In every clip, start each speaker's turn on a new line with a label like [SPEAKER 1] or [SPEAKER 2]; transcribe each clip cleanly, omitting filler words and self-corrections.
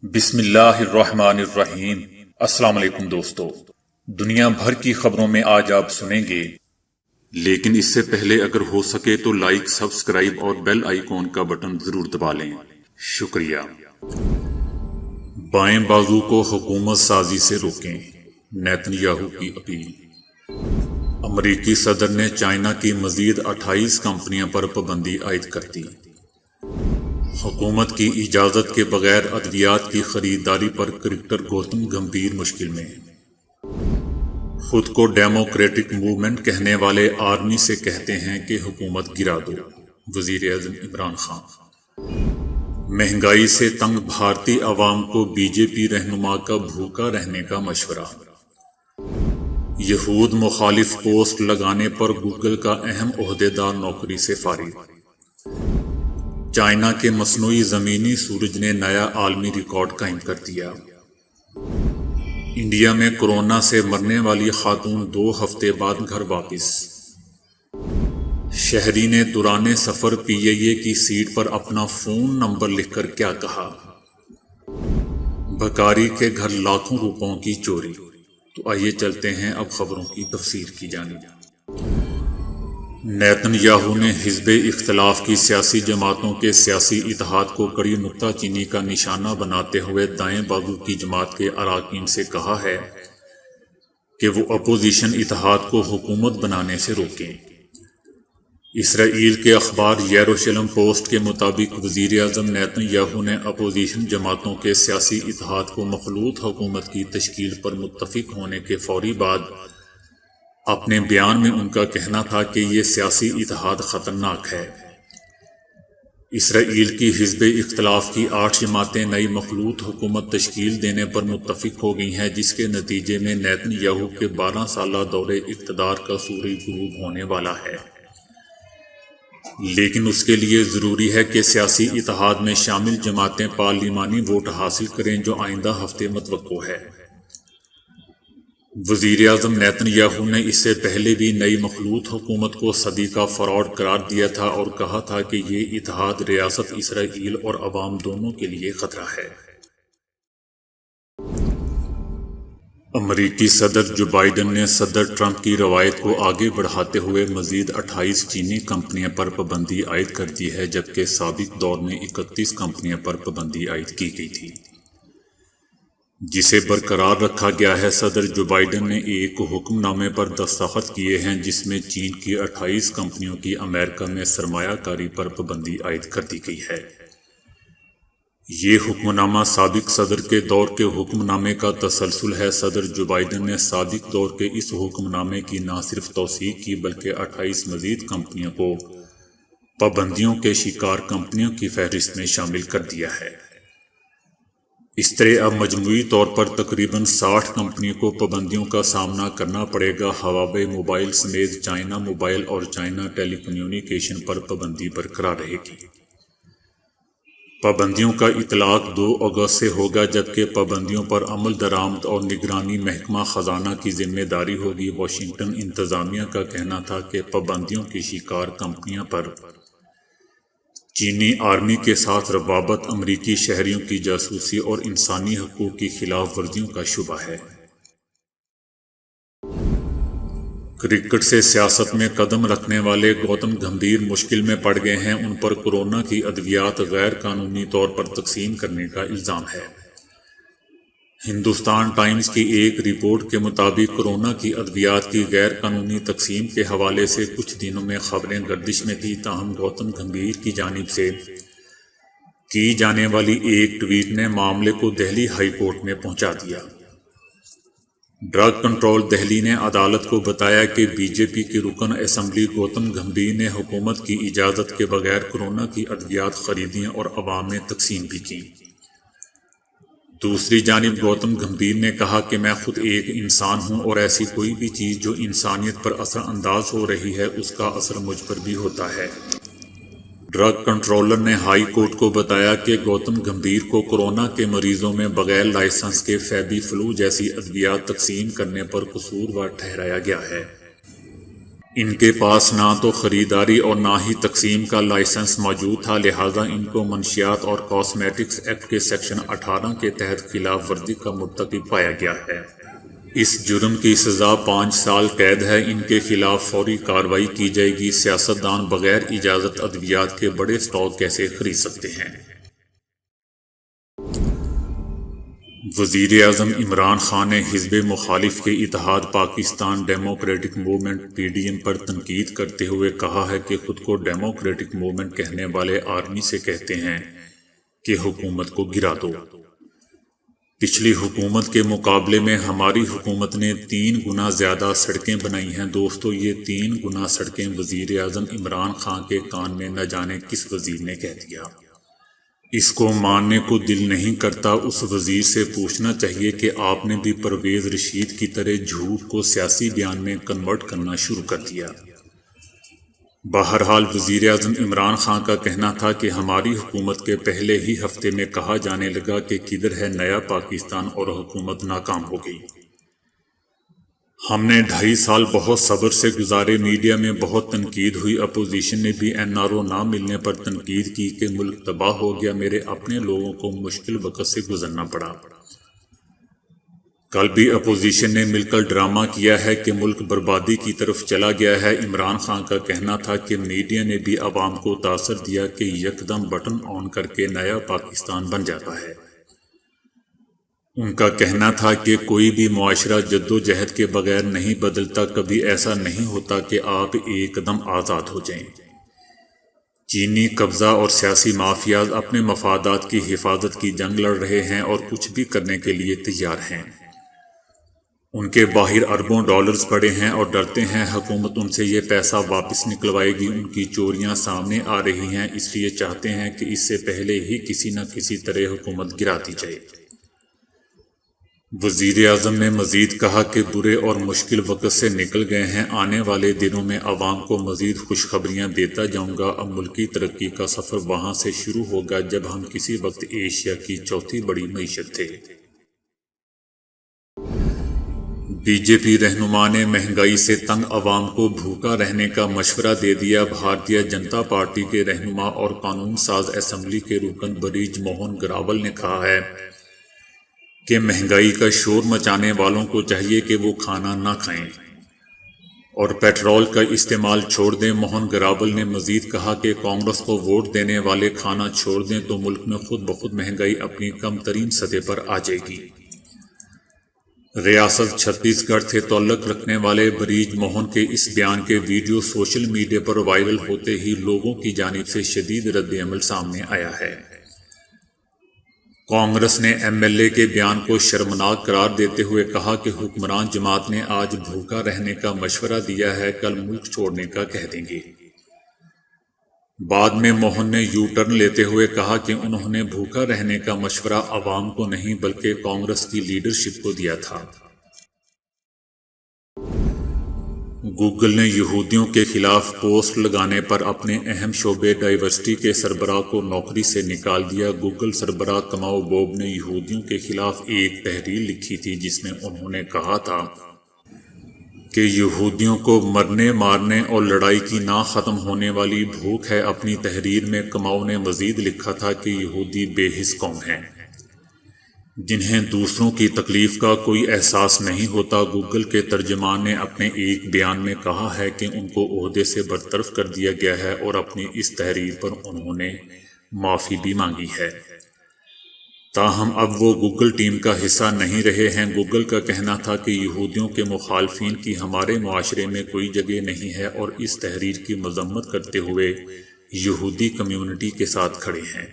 [SPEAKER 1] بسم اللہ الرحمن الرحیم۔ السلام علیکم دوستو، دنیا بھر کی خبروں میں آج آپ سنیں گے، لیکن اس سے پہلے اگر ہو سکے تو لائک، سبسکرائب اور بیل آئیکن کا بٹن ضرور دبا لیں، شکریہ۔ بائیں بازو کو حکومت سازی سے روکیں، نیتن یاہو کی اپیل۔ امریکی صدر نے چائنا کی مزید 28 کمپنیوں پر پابندی عائد کر دی۔ حکومت کی اجازت کے بغیر ادویات کی خریداری پر کرکٹر گوتم گمبھیر مشکل میں۔ خود کو ڈیموکریٹک موومنٹ کہنے والے آرمی سے کہتے ہیں کہ حکومت گرا دو، وزیر اعظم عمران خان۔ مہنگائی سے تنگ بھارتی عوام کو بی جے پی رہنما کا بھوکا رہنے کا مشورہ۔ یہود مخالف پوسٹ لگانے پر گوگل کا اہم عہدیدار نوکری سے فارغ۔ چائنا کے مصنوعی زمینی سورج نے نیا عالمی ریکارڈ قائم کر دیا۔ انڈیا میں کورونا سے مرنے والی خاتون 2 ہفتے بعد گھر واپس۔ شہری نے دوران سفر پی اے اے کی سیٹ پر اپنا فون نمبر لکھ کر کیا کہا؟ بھکاری کے گھر لاکھوں روپوں کی چوری۔ تو آئیے چلتے ہیں اب خبروں کی تفصیل کی جانب۔ نیتن یاہو نے حزب اختلاف کی سیاسی جماعتوں کے سیاسی اتحاد کو کڑی نکتہ چینی کا نشانہ بناتے ہوئے دائیں بازو کی جماعت کے اراکین سے کہا ہے کہ وہ اپوزیشن اتحاد کو حکومت بنانے سے روکیں۔ اسرائیل کے اخبار یروشلم پوسٹ کے مطابق وزیر اعظم نیتن یاہو نے اپوزیشن جماعتوں کے سیاسی اتحاد کو مخلوط حکومت کی تشکیل پر متفق ہونے کے فوری بعد اپنے بیان میں ان کا کہنا تھا کہ یہ سیاسی اتحاد خطرناک ہے۔ اسرائیل کی حزب اختلاف کی 8 جماعتیں نئی مخلوط حکومت تشکیل دینے پر متفق ہو گئی ہیں، جس کے نتیجے میں نیتن یاہو کے 12 سالہ دور اقتدار کا سورج غروب ہونے والا ہے۔ لیکن اس کے لیے ضروری ہے کہ سیاسی اتحاد میں شامل جماعتیں پارلیمانی ووٹ حاصل کریں، جو آئندہ ہفتے متوقع ہے۔ وزیر اعظم نیتن یاہو نے اس سے پہلے بھی نئی مخلوط حکومت کو صدی کا فراڈ قرار دیا تھا اور کہا تھا کہ یہ اتحاد ریاست اسرائیل اور عوام دونوں کے لیے خطرہ ہے۔ امریکی صدر جو بائیڈن نے صدر ٹرمپ کی روایت کو آگے بڑھاتے ہوئے مزید 28 چینی کمپنیوں پر پابندی عائد کر دی ہے، جبکہ سابق دور میں 31 کمپنیوں پر پابندی عائد کی گئی تھی، جسے برقرار رکھا گیا ہے۔ صدر جو بائیڈن نے ایک حکم نامے پر دستخط کیے ہیں جس میں چین کی 28 کمپنیوں کی امریکہ میں سرمایہ کاری پر پابندی عائد کر دی گئی ہے۔ یہ حکم نامہ سابق صدر کے دور کے حکم نامے کا تسلسل ہے۔ صدر جو بائیڈن نے سابق دور کے اس حکم نامے کی نہ صرف توثیق کی بلکہ 28 مزید کمپنیوں کو پابندیوں کے شکار کمپنیوں کی فہرست میں شامل کر دیا ہے۔ اس طرح اب مجموعی طور پر تقریباً 60 کمپنیوں کو پابندیوں کا سامنا کرنا پڑے گا۔ ہواوے موبائل سمیت چائنا موبائل اور چائنا ٹیلی کمیونیکیشن پر پابندی برقرار رہے گی۔ پابندیوں کا اطلاق 2 اگست سے ہوگا، جبکہ پابندیوں پر عمل درآمد اور نگرانی محکمہ خزانہ کی ذمہ داری ہوگی۔ واشنگٹن انتظامیہ کا کہنا تھا کہ پابندیوں کی شکار کمپنیوں پر چینی آرمی کے ساتھ روابط، امریکی شہریوں کی جاسوسی اور انسانی حقوق کی خلاف ورزیوں کا شبہ ہے۔ کرکٹ سے سیاست میں قدم رکھنے والے گوتم گمبھیر مشکل میں پڑ گئے ہیں۔ ان پر کورونا کی ادویات غیر قانونی طور پر تقسیم کرنے کا الزام ہے۔ ہندوستان ٹائمز کی ایک رپورٹ کے مطابق کورونا کی ادویات کی غیر قانونی تقسیم کے حوالے سے کچھ دنوں میں خبریں گردش میں تھیں، تاہم گوتم گمبھیر کی جانب سے کی جانے والی ایک ٹویٹ نے معاملے کو دہلی ہائی کورٹ میں پہنچا دیا۔ ڈرگ کنٹرول دہلی نے عدالت کو بتایا کہ بی جے پی کے رکن اسمبلی گوتم گمبھیر نے حکومت کی اجازت کے بغیر کورونا کی ادویات خریدیں اور عوام میں تقسیم بھی کی۔ دوسری جانب گوتم گمبھیر نے کہا کہ میں خود ایک انسان ہوں اور ایسی کوئی بھی چیز جو انسانیت پر اثر انداز ہو رہی ہے اس کا اثر مجھ پر بھی ہوتا ہے۔ ڈرگ کنٹرولر نے ہائی کورٹ کو بتایا کہ گوتم گمبھیر کو کورونا کے مریضوں میں بغیر لائسنس کے فیبی فلو جیسی ادویات تقسیم کرنے پر قصوروار ٹھہرایا گیا ہے۔ ان کے پاس نہ تو خریداری اور نہ ہی تقسیم کا لائسنس موجود تھا، لہٰذا ان کو منشیات اور کاسمیٹکس ایکٹ کے سیکشن 18 کے تحت خلاف ورزی کا مرتکب پایا گیا ہے۔ اس جرم کی سزا 5 سال قید ہے۔ ان کے خلاف فوری کارروائی کی جائے گی۔ سیاستدان بغیر اجازت ادویات کے بڑے اسٹاک کیسے خرید سکتے ہیں؟ وزیر اعظم عمران خان نے حزب مخالف کے اتحاد پاکستان ڈیموکریٹک موومنٹ (PDM) پر تنقید کرتے ہوئے کہا ہے کہ خود کو ڈیموکریٹک موومنٹ کہنے والے آرمی سے کہتے ہیں کہ حکومت کو گرا دو۔ پچھلی حکومت کے مقابلے میں ہماری حکومت نے 3 گنا زیادہ سڑکیں بنائی ہیں۔ دوستو، یہ 3 گنا سڑکیں وزیر اعظم عمران خان کے کان میں نہ جانے کس وزیر نے کہہ دیا۔ اس کو ماننے کو دل نہیں کرتا۔ اس وزیر سے پوچھنا چاہیے کہ آپ نے بھی پرویز رشید کی طرح جھوٹ کو سیاسی بیان میں کنورٹ کرنا شروع کر دیا۔ بہرحال وزیر اعظم عمران خان کا کہنا تھا کہ ہماری حکومت کے پہلے ہی ہفتے میں کہا جانے لگا کہ کدھر ہے نیا پاکستان، اور حکومت ناکام ہو گئی۔ ہم نے 2.5 سال بہت صبر سے گزارے۔ میڈیا میں بہت تنقید ہوئی، اپوزیشن نے بھی NRO نہ ملنے پر تنقید کی کہ ملک تباہ ہو گیا۔ میرے اپنے لوگوں کو مشکل وقت سے گزرنا پڑا۔ کل بھی اپوزیشن نے مل کر ڈرامہ کیا ہے کہ ملک بربادی کی طرف چلا گیا ہے۔ عمران خان کا کہنا تھا کہ میڈیا نے بھی عوام کو تاثر دیا کہ یکدم بٹن آن کر کے نیا پاکستان بن جاتا ہے۔ ان کا کہنا تھا کہ کوئی بھی معاشرہ جدوجہد کے بغیر نہیں بدلتا۔ کبھی ایسا نہیں ہوتا کہ آپ ایک دم آزاد ہو جائیں۔ چینی قبضہ اور سیاسی مافیاز اپنے مفادات کی حفاظت کی جنگ لڑ رہے ہیں اور کچھ بھی کرنے کے لیے تیار ہیں۔ ان کے باہر اربوں ڈالرز پڑے ہیں اور ڈرتے ہیں حکومت ان سے یہ پیسہ واپس نکلوائے گی۔ ان کی چوریاں سامنے آ رہی ہیں، اس لیے چاہتے ہیں کہ اس سے پہلے ہی کسی نہ کسی طرح حکومت گرا دی جائے۔ وزیر اعظم نے مزید کہا کہ برے اور مشکل وقت سے نکل گئے ہیں۔ آنے والے دنوں میں عوام کو مزید خوشخبریاں دیتا جاؤں گا۔ اب ملکی ترقی کا سفر وہاں سے شروع ہوگا جب ہم کسی وقت ایشیا کی 4تھی بڑی معیشت تھے۔ BJP رہنما نے مہنگائی سے تنگ عوام کو بھوکا رہنے کا مشورہ دے دیا۔ بھارتیہ جنتا پارٹی کے رہنما اور قانون ساز اسمبلی کے رکن بریج موہن گراول نے کہا ہے کہ مہنگائی کا شور مچانے والوں کو چاہیے کہ وہ کھانا نہ کھائیں اور پیٹرول کا استعمال چھوڑ دیں۔ موہن گراول نے مزید کہا کہ کانگریس کو ووٹ دینے والے کھانا چھوڑ دیں تو ملک میں خود بخود مہنگائی اپنی کم ترین سطح پر آ جائے گی۔ ریاست چھتیس گڑھ سے تعلق رکھنے والے بریج موہن کے اس بیان کے ویڈیو سوشل میڈیا پر وائرل ہوتے ہی لوگوں کی جانب سے شدید رد عمل سامنے آیا ہے۔ کانگریس نے MLA کے بیان کو شرمناک قرار دیتے ہوئے کہا کہ حکمران جماعت نے آج بھوکا رہنے کا مشورہ دیا ہے، کل ملک چھوڑنے کا کہہ دیں گے۔ بعد میں موہن نے یو ٹرن لیتے ہوئے کہا کہ انہوں نے بھوکا رہنے کا مشورہ عوام کو نہیں بلکہ کانگریس کی لیڈرشپ کو دیا تھا۔ گوگل نے یہودیوں کے خلاف پوسٹ لگانے پر اپنے اہم شعبے ڈائیورسٹی کے سربراہ کو نوکری سے نکال دیا۔ گوگل سربراہ کماؤ بوب نے یہودیوں کے خلاف ایک تحریر لکھی تھی جس میں انہوں نے کہا تھا کہ یہودیوں کو مرنے مارنے اور لڑائی کی نہ ختم ہونے والی بھوک ہے۔ اپنی تحریر میں کماؤ نے مزید لکھا تھا کہ یہودی بے حس قوم ہیں جنہیں دوسروں کی تکلیف کا کوئی احساس نہیں ہوتا۔ گوگل کے ترجمان نے اپنے ایک بیان میں کہا ہے کہ ان کو عہدے سے برطرف کر دیا گیا ہے اور اپنی اس تحریر پر انہوں نے معافی بھی مانگی ہے، تاہم اب وہ گوگل ٹیم کا حصہ نہیں رہے ہیں۔ گوگل کا کہنا تھا کہ یہودیوں کے مخالفین کی ہمارے معاشرے میں کوئی جگہ نہیں ہے اور اس تحریر کی مذمت کرتے ہوئے یہودی کمیونٹی کے ساتھ کھڑے ہیں۔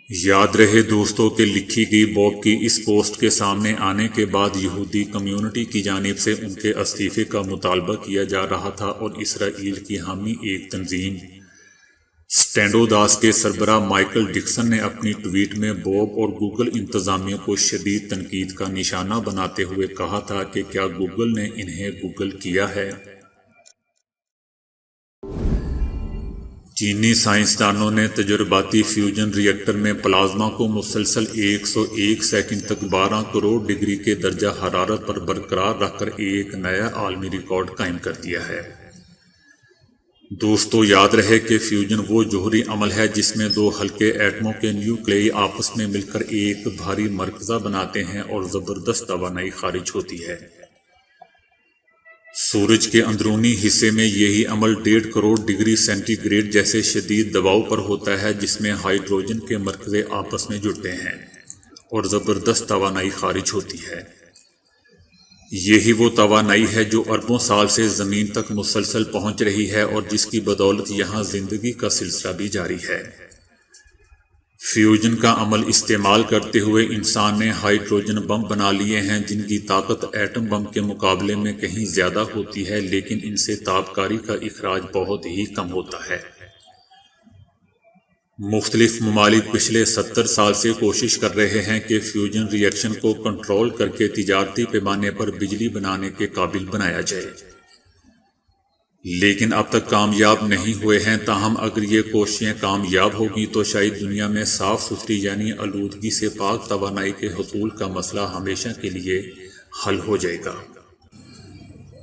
[SPEAKER 1] یاد رہے دوستوں کہ لکھی گئی بوب کی اس پوسٹ کے سامنے آنے کے بعد یہودی کمیونٹی کی جانب سے ان کے استعفے کا مطالبہ کیا جا رہا تھا اور اسرائیل کی حامی ایک تنظیم سٹینڈو داس کے سربراہ مائیکل ڈکسن نے اپنی ٹویٹ میں بوب اور گوگل انتظامیہ کو شدید تنقید کا نشانہ بناتے ہوئے کہا تھا کہ کیا گوگل نے انہیں گوگل کیا ہے؟ چینی سائنسدانوں نے تجرباتی فیوژن ری ایکٹر میں پلازما کو مسلسل 101 سیکنڈ تک 12 کروڑ ڈگری کے درجہ حرارت پر برقرار رکھ کر ایک نیا عالمی ریکارڈ قائم کر دیا ہے۔ دوستو، یاد رہے کہ فیوژن وہ جوہری عمل ہے جس میں دو ہلکے ایٹموں کے نیوکلیائی آپس میں مل کر ایک بھاری مرکزہ بناتے ہیں اور زبردست توانائی خارج ہوتی ہے۔ سورج کے اندرونی حصے میں یہی عمل 1.5 کروڑ ڈگری سینٹی گریڈ جیسے شدید دباؤ پر ہوتا ہے، جس میں ہائیڈروجن کے مرکزے آپس میں جڑتے ہیں اور زبردست توانائی خارج ہوتی ہے۔ یہی وہ توانائی ہے جو اربوں سال سے زمین تک مسلسل پہنچ رہی ہے اور جس کی بدولت یہاں زندگی کا سلسلہ بھی جاری ہے۔ فیوژن کا عمل استعمال کرتے ہوئے انسان نے ہائیڈروجن بم بنا لیے ہیں جن کی طاقت ایٹم بم کے مقابلے میں کہیں زیادہ ہوتی ہے، لیکن ان سے تابکاری کا اخراج بہت ہی کم ہوتا ہے۔ مختلف ممالک پچھلے 70 سال سے کوشش کر رہے ہیں کہ فیوژن ری ایکشن کو کنٹرول کر کے تجارتی پیمانے پر بجلی بنانے کے قابل بنایا جائے، لیکن اب تک کامیاب نہیں ہوئے ہیں۔ تاہم اگر یہ کوششیں کامیاب ہوگی تو شاید دنیا میں صاف ستھری یعنی آلودگی سے پاک توانائی کے حصول کا مسئلہ ہمیشہ کے لیے حل ہو جائے گا۔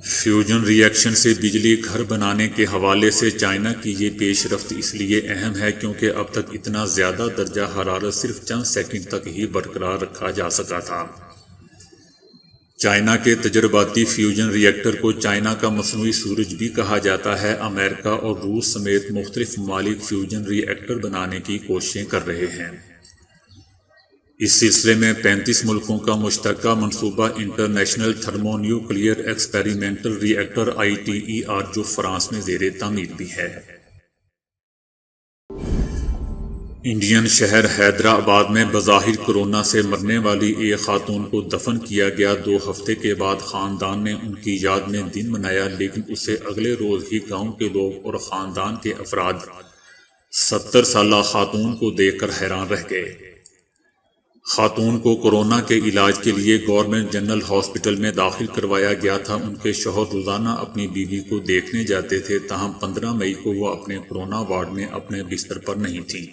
[SPEAKER 1] فیوژن ری ایکشن سے بجلی گھر بنانے کے حوالے سے چائنا کی یہ پیش رفت اس لیے اہم ہے کیونکہ اب تک اتنا زیادہ درجہ حرارت صرف چند سیکنڈ تک ہی برقرار رکھا جا سکا تھا۔ چائنا کے تجرباتی فیوژن ری ایکٹر کو چائنا کا مصنوعی سورج بھی کہا جاتا ہے۔ امریکہ اور روس سمیت مختلف ممالک فیوژن ری ایکٹر بنانے کی کوششیں کر رہے ہیں۔ اس سلسلے میں 35 ملکوں کا مشترکہ منصوبہ انٹرنیشنل تھرمو نیوکلیئر ایکسپیریمنٹل ری ایکٹر ITER جو فرانس میں زیر تعمیر بھی ہے۔ انڈین شہر حیدرآباد میں بظاہر کورونا سے مرنے والی ایک خاتون کو دفن کیا گیا۔ 2 ہفتے کے بعد خاندان نے ان کی یاد میں دن منایا، لیکن اسے اگلے روز ہی گاؤں کے لوگ اور خاندان کے افراد 70 سالہ خاتون کو دیکھ کر حیران رہ گئے۔ خاتون کو کورونا کے علاج کے لیے گورنمنٹ جنرل ہاسپٹل میں داخل کروایا گیا تھا۔ ان کے شوہر روزانہ اپنی بیوی کو دیکھنے جاتے تھے، تاہم 15 مئی کو وہ اپنے کورونا وارڈ میں اپنے بستر پر نہیں تھیں۔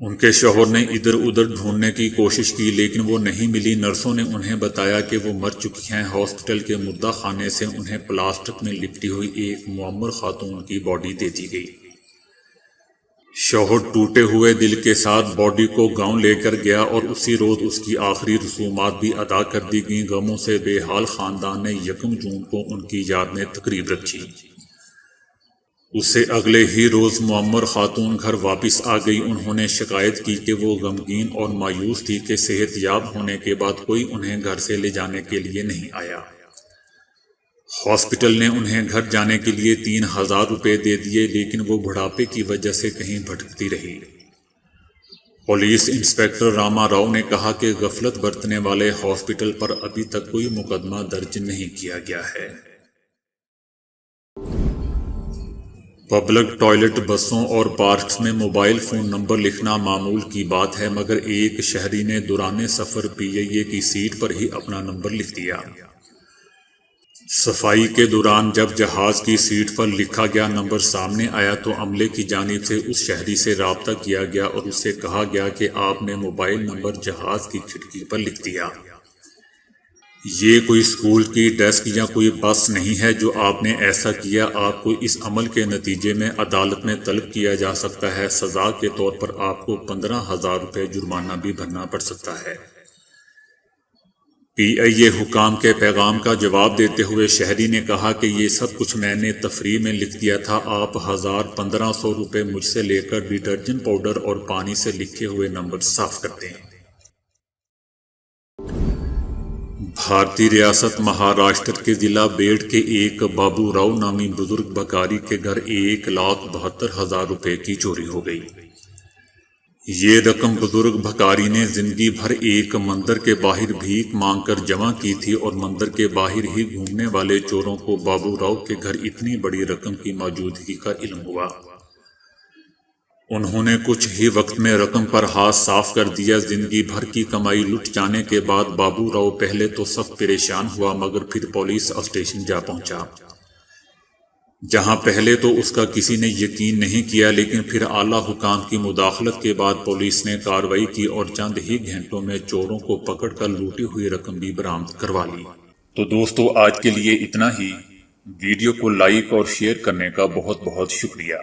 [SPEAKER 1] ان کے شوہر نے ادھر ادھر ڈھونڈنے کی کوشش کی لیکن وہ نہیں ملی۔ نرسوں نے انہیں بتایا کہ وہ مر چکی ہیں۔ ہاسپٹل کے مردہ خانے سے انہیں پلاسٹک میں لپٹی ہوئی ایک معمر خاتون کی باڈی دے دی گئی۔ شوہر ٹوٹے ہوئے دل کے ساتھ باڈی کو گاؤں لے کر گیا اور اسی روز اس کی آخری رسومات بھی ادا کر دی گئیں۔ غموں سے بے حال خاندان نے 1 جون کو ان کی یاد میں تقریب رکھی۔ اس سے اگلے ہی روز معمر خاتون گھر واپس آ گئی۔ انہوں نے شکایت کی کہ وہ غمگین اور مایوس تھی کہ صحت یاب ہونے کے بعد کوئی انہیں گھر سے لے جانے کے لیے نہیں آیا۔ ہاسپٹل نے انہیں گھر جانے کے لیے 3000 روپے دے دیے، لیکن وہ بڑھاپے کی وجہ سے کہیں بھٹکتی رہی۔ پولیس انسپکٹر راما راؤ نے کہا کہ غفلت برتنے والے ہاسپٹل پر ابھی تک کوئی مقدمہ درج نہیں کیا گیا ہے۔ پبلک ٹوائلٹ، بسوں اور پارکس میں موبائل فون نمبر لکھنا معمول کی بات ہے، مگر ایک شہری نے دوران سفر PIA کی سیٹ پر ہی اپنا نمبر لکھ دیا۔ صفائی کے دوران جب جہاز کی سیٹ پر لکھا گیا نمبر سامنے آیا تو عملے کی جانب سے اس شہری سے رابطہ کیا گیا اور اس سے کہا گیا کہ آپ نے موبائل نمبر جہاز کی کھڑکی پر لکھ دیا۔ یہ کوئی اسکول کی ڈیسک یا کوئی بس نہیں ہے جو آپ نے ایسا کیا۔ آپ کو اس عمل کے نتیجے میں عدالت میں طلب کیا جا سکتا ہے۔ سزا کے طور پر آپ کو 15,000 روپے جرمانہ بھی بھرنا پڑ سکتا ہے۔ PIA حکام کے پیغام کا جواب دیتے ہوئے شہری نے کہا کہ یہ سب کچھ میں نے تفریح میں لکھ دیا تھا۔ آپ 1500 روپے مجھ سے لے کر ڈٹرجنٹ پاؤڈر اور پانی سے لکھے ہوئے نمبر صاف کرتے ہیں۔ بھارتی ریاست مہاراشٹر کے ضلع بیڑ کے ایک بابو راؤ نامی بزرگ بھکاری کے گھر 1,72,000 روپے کی چوری ہو گئی۔ یہ رقم بزرگ بھکاری نے زندگی بھر ایک مندر کے باہر بھیک مانگ کر جمع کی تھی اور مندر کے باہر ہی گھومنے والے چوروں کو بابو راؤ کے گھر اتنی بڑی رقم کی موجودگی کا علم ہوا۔ انہوں نے کچھ ہی وقت میں رقم پر ہاتھ صاف کر دیا۔ زندگی بھر کی کمائی لٹ جانے کے بعد بابو راؤ پہلے تو سخت پریشان ہوا، مگر پھر پولیس اسٹیشن جا پہنچا۔ جہاں پہلے تو اس کا کسی نے یقین نہیں کیا، لیکن پھر اعلیٰ حکام کی مداخلت کے بعد پولیس نے کارروائی کی اور چند ہی گھنٹوں میں چوروں کو پکڑ کر لوٹی ہوئی رقم بھی برآمد کروا لی۔ تو دوستو آج کے لیے اتنا ہی۔ ویڈیو کو لائک اور شیئر کرنے کا بہت بہت شکریہ۔